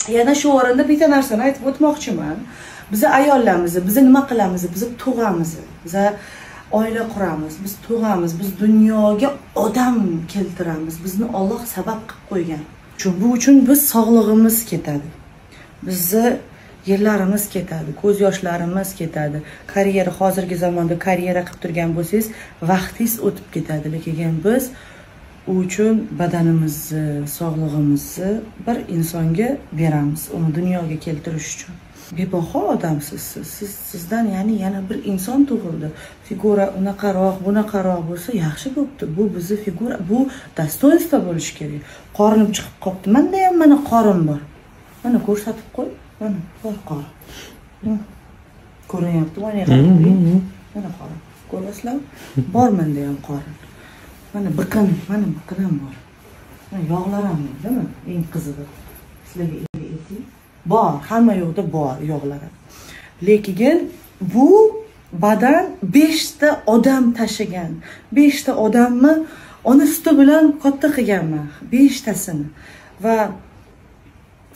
Yana shu o'rinda bitta narsani aytib o'tmoqchiman. Biz ayollarimiz, biz nima qilamiz? Biz tug'amiz, biz oila quramiz, biz tug'amiz, biz dunyoga odam keltiramiz. Bizni Alloh sabab qilib qo'ygan. Bu uchun biz sog'lig'imiz ketadi. Bizni yerlarimiz ketadi, ko'z yoshlarimiz ketadi. Karyera, hozirgi zamonda karyera qilib turgan bo'lsangiz, vaqtingiz o'tib ketadi. Lekin biz uchun badanimizni, sog'lig'imizni bir insonga beramiz, uni dunyoga keltirish uchun. Bebaho odamsiz siz. Sizdan ya'ni yana bir inson tug'ildi. Figura unaqaroq, bunaqaroq bo'lsa yaxshi bo'pti. Bu bizni figura, bu dostoyinstvo bo'lishi kerak. Qornim chiqib qopti. Menda ham mana qorin bor. Mana ko'rsatib qo'y. Mana bor qorin. Ko'ryapti, mana qorin. Ko'rasizlar? Bor menda ham qorin. Mana biqin ham bor. Mana yog'lar ham bor, deymi? Eng qizig'i. Sizlarga ayting. Bor, hamma yo'qda bor yog'lar. Lekin bu badan 5 ta odam tashigan. 5 ta odamni ona suti bilan katta qilganman. 5 tasini. Va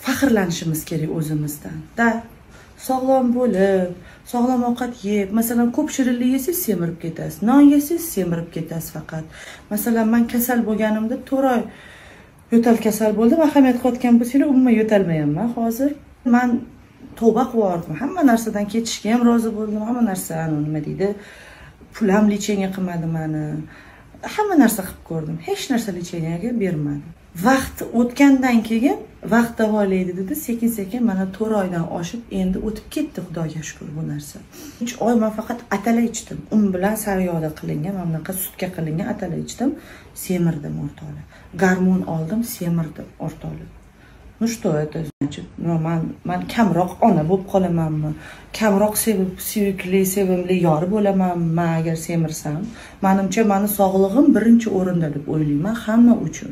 faxrlanishimiz kerak o'zimizdan. Sog'lom bo'lib, sog'lom ovqat yeb, masalan, ko'p shirinlik yesangiz semirib ketasiz. Non yesangiz semirib ketasiz faqat. Masalan, men kasal bo'lganimda 4 oy yo'tal kasal bo'ldim. Ahamiyat qotgan bo'lsanglar, umuman yo'talmayapman hozir. Men tavba qildim. Hamma narsadan ketishga ham rozi bo'ldim. Hamma narsani nima deydi? Pul ham lecheniya qilmadi meni. Hamma narsa qilib ko'rdim. Hech narsa lecheniyaga bermadi. Vaqt o'tgandan keyin vaqt davolaydi dedi. Sekin-sekin mana 4 oydan oshib endi o'tib ketdi, Xudoga shukr bu narsa. 3 oy men faqat atala ichdim. Un bilan sariyog'da qilingan, mana bunaqa sutga qilingan atala ichdim. Semirdim o'rtoqlar. Gormon oldim, semirdim o'rtoqlar. Ну что это значит? Men kamroq ona bo'lib qolamanmi? Kamroq suyukli, sevimli yor bo'lamanmi agar semirsam? Menimcha meni sog'lig'im birinchi o'rinda deb o'ylayman hamma uchun.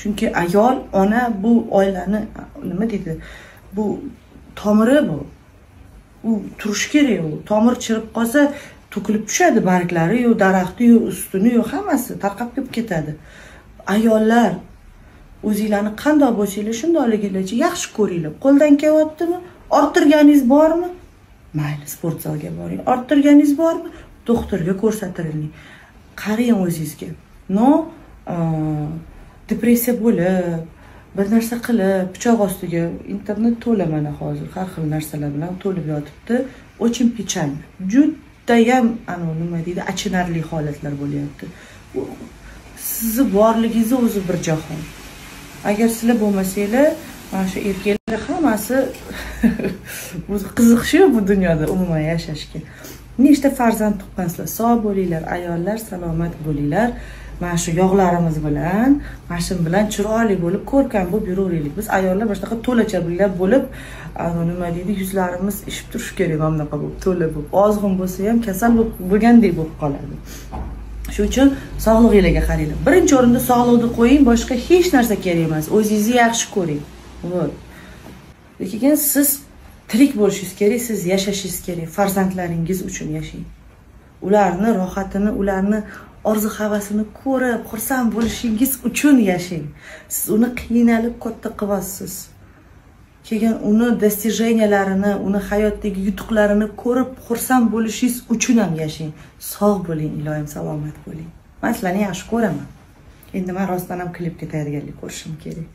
Chunki ayol, ona bu oilani nima deydi? Bu tomiri bu. U turish kerak u. Tomir chirib qolsa to'kilib tushadi barglari, yo daraxti, yo ustuni, yo hammasi tarqab ketadi. Ayollar o'zinglarni qanday bo'lsanglar shundayligicha yaxshi ko'ringlar. Qo'ldan kelyaptimi? Orttirganingiz bormi? Mayli, sport zalga boring. Orttirganingiz bormi? Doktorga ko'rsatiring. Qarang o'zingizga. Depressiya bo'lib, bir narsa qilib, pichoq ostiga internet to'la mana hozir har xil narsalar bilan to'lib yotibdi. Очень pechanya. Judayam nima deydi, achinarli holatlar bo'lyapti. Sizni borligingiz o'zi bir jahon. Agar sizlar bo'lmasanglar, mana shu erkaklar hammasi o'zi qiziqishi bu dunyoda umuman yashashga. Nechta farzand tuqqansizlar, sog' bo'linglar, ayollar salomat bo'linglar. Mana shu yog'larimiz bilan, mashin bilan chiroyli bo'lib, ko'rkam bo'lib yuraveraylik. Biz ayollar boshqa to'lacha bo'lib, nima deydi, yuzlarimiz ishib turish kerak, mana bunaqa bo'lib, to'la bo'lib, ozg'in bo'lsa ham kasal bo'lgandek bo'lib qoladi. Shuning uchun sog'lig'ingizga qaranglar. Birinchi o'rinda sog'liqni qo'ying, boshqa hech narsa kerak emas. O'zingizni yaxshi ko'ring. Lekin siz tirik bo'lishingiz kerak, siz yashashingiz kerak. Farzandlaringiz uchun yashang. Ularni rohatini, ularni orzu havasini ko'rib, xursand bo'lishingiz uchun yashang. Siz uni qiynalib katta qilyapsiz. Keyin uni достиженияларini, uni hayotdagi yutuqlarini ko'rib, xursand bo'lishingiz uchun ham yashang. Sog' bo'ling, iloyim, salomat bo'ling. Men sizlarni yaxshi ko'raman. Endi men rostdan ham klipga tayyorgarlik ko'rishim kerak.